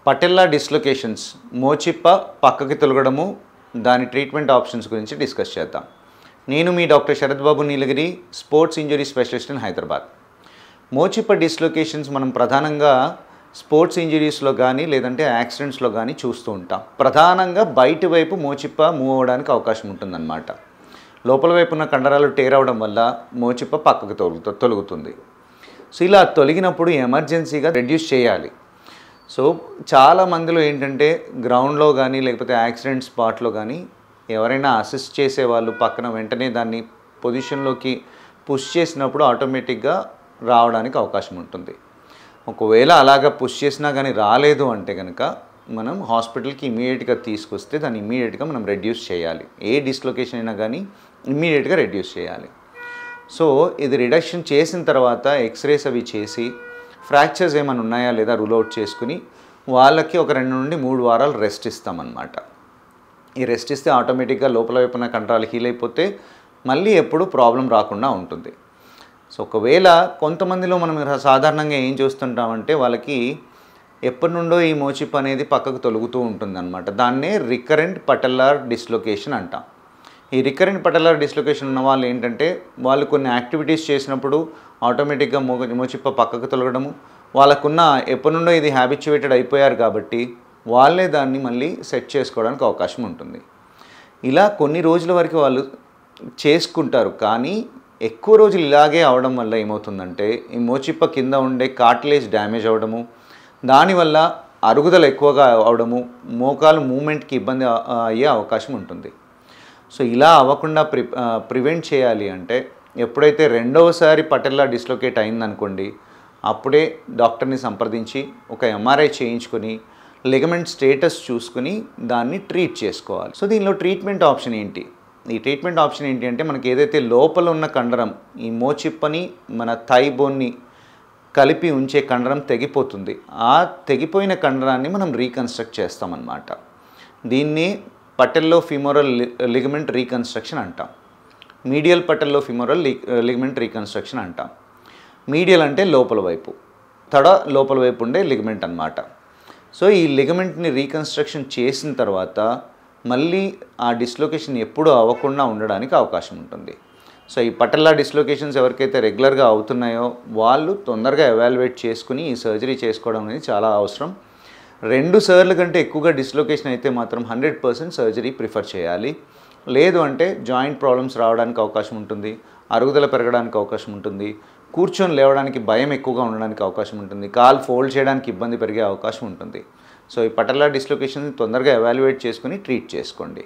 Patella dislocations మోచిప్ప పక్కకి తొలగడము దాని treatment options గురించి డిస్కస్ చేద్దాం. నేను మీ doctor Sharath Babu Neelagiri, sports injury specialist in Hyderabad. మోచిప్ప డిస్లొకేషన్స్ మనం ప్రధానంగా స్పోర్ట్స్ ఇంజరీస్లో కానీ లేదంటే యాక్సిడెంట్స్లో కానీ చూస్తూ ఉంటాం. ప్రధానంగా బయటి వైపు మోచిప్ప మూవ్ అవ్వడానికి అవకాశం ఉంటుందన్నమాట. లోపల వైపు ఉన్న కండరాలు టేర్ అవ్వడం వల్ల మోచిప్ప పక్కకు తొలుగుతుంది. సో ఇలా తొలగినప్పుడు ఎమర్జెన్సీగా రెడ్యూస్ చేయాలి. సో చాలా మందిలో ఏంటంటే గ్రౌండ్లో కానీ లేకపోతే యాక్సిడెంట్ స్పాట్లో కానీ ఎవరైనా అసిస్ట్ చేసే వాళ్ళు పక్కన వెంటనే దాన్ని పొజిషన్లోకి పుష్ చేసినప్పుడు ఆటోమేటిక్గా రావడానికి అవకాశం ఉంటుంది. ఒకవేళ అలాగా పుష్ చేసినా కానీ రాలేదు అంటే కనుక మనం హాస్పిటల్కి ఇమీడియట్గా తీసుకొస్తే దాన్ని ఇమీడియట్గా మనం రెడ్యూస్ చేయాలి. ఏ డిస్లొకేషన్ అయినా కానీ ఇమీడియట్గా రెడ్యూస్ చేయాలి. సో ఇది రిడక్షన్ చేసిన తర్వాత ఎక్స్రేస్ అవి చేసి ఫ్రాక్చర్స్ ఏమైనా ఉన్నాయా లేదా రూల్ అవుట్ చేసుకుని వాళ్ళకి ఒక 2 నుండి 3 వారాలు రెస్ట్ ఇస్తామన్నమాట. ఈ రెస్ట్ ఇస్తే ఆటోమేటిక్గా లోపల వైపున కండరాలు హీల్ అయిపోతే మళ్ళీ ఎప్పుడు ప్రాబ్లం రాకుండా ఉంటుంది. సో ఒకవేళ కొంతమందిలో మనం సాధారణంగా ఏం చూస్తుంటామంటే వాళ్ళకి ఎప్పటి నుండో ఈ మోచిప్ప అనేది పక్కకు తొలుగుతూ ఉంటుందన్నమాట. దాన్నే రికరెంట్ పటెల్లార్ డిస్లొకేషన్ అంటాం. ఈ రికరెంట్ పటెల్లార్ డిస్లొకేషన్ ఉన్న వాళ్ళు ఏంటంటే వాళ్ళు కొన్ని యాక్టివిటీస్ చేసినప్పుడు ఆటోమేటిక్గా మోచిప్ప పక్కకు తొలగడము, వాళ్ళకున్న ఎప్పటి నుండో ఇది హ్యాబిచ్యువేటెడ్ అయిపోయారు కాబట్టి వాళ్ళే దాన్ని మళ్ళీ సెట్ చేసుకోవడానికి అవకాశం ఉంటుంది. ఇలా కొన్ని రోజుల వరకు వాళ్ళు చేసుకుంటారు. కానీ ఎక్కువ రోజులు ఇలాగే అవడం వల్ల ఏమవుతుందంటే ఈ మోచిప్ప కింద ఉండే కార్టిలేజ్ డ్యామేజ్ అవ్వడము, దానివల్ల అరుగుదల ఎక్కువగా అవడము, మోకాలు మూమెంట్కి ఇబ్బంది అయ్యే అవకాశం ఉంటుంది. సో ఇలా అవ్వకుండా ప్రివెంట్ చేయాలి అంటే ఎప్పుడైతే రెండవసారి పటెల్లా డిస్లొకేట్ అయిందనుకోండి అప్పుడే డాక్టర్ని సంప్రదించి ఒక ఎంఆర్ఐ చేయించుకొని లిగమెంట్ స్టేటస్ చూసుకుని దాన్ని ట్రీట్ చేసుకోవాలి. సో దీనిలో ట్రీట్మెంట్ ఆప్షన్ ఏంటి? ఈ ట్రీట్మెంట్ ఆప్షన్ ఏంటి అంటే మనకి ఏదైతే లోపల ఉన్న కండరం ఈ మోచిప్పని మన థై బోన్ని కలిపి ఉంచే కండరం తెగిపోతుంది. ఆ తెగిపోయిన కండరాన్ని మనం రీకన్స్ట్రక్ట్ చేస్తామన్నమాట. దీన్ని పటెల్లో ఫిమోరల్ లిగమెంట్ రీకన్స్ట్రక్షన్ అంటాం. మీడియల్ పటెల్లో ఫిమోరల్ లిగమెంట్ రీకన్స్ట్రక్షన్ అంటాం. మీడియల్ అంటే లోపల వైపు, తడ లోపల వైపు ఉండే లిగమెంట్ అన్నమాట. సో ఈ లిగమెంట్ని రీకన్స్ట్రక్షన్ చేసిన తర్వాత మళ్ళీ ఆ డిస్లొకేషన్ ఎప్పుడూ అవ్వకుండా ఉండడానికి అవకాశం ఉంటుంది. సో ఈ పటెల్లా డిస్లొకేషన్స్ ఎవరికైతే రెగ్యులర్గా అవుతున్నాయో వాళ్ళు తొందరగా ఎవాల్యుయేట్ చేసుకుని ఈ సర్జరీ చేసుకోవడం అనేది చాలా అవసరం. 2 సార్లు కంటే ఎక్కువగా డిస్లొకేషన్ అయితే మాత్రం 100% సర్జరీ ప్రిఫర్ చేయాలి. లేదు అంటే జాయింట్ ప్రాబ్లమ్స్ రావడానికి అవకాశం ఉంటుంది, అరుగుదల పెరగడానికి అవకాశం ఉంటుంది, కూర్చొని లేవడానికి భయం ఎక్కువగా ఉండడానికి అవకాశం ఉంటుంది, కాలు ఫోల్డ్ చేయడానికి ఇబ్బంది పెరిగే అవకాశం ఉంటుంది. సో ఈ పటెల్లా డిస్లొకేషన్ తొందరగా ఎవాల్యుయేట్ చేసుకుని ట్రీట్ చేసుకోండి.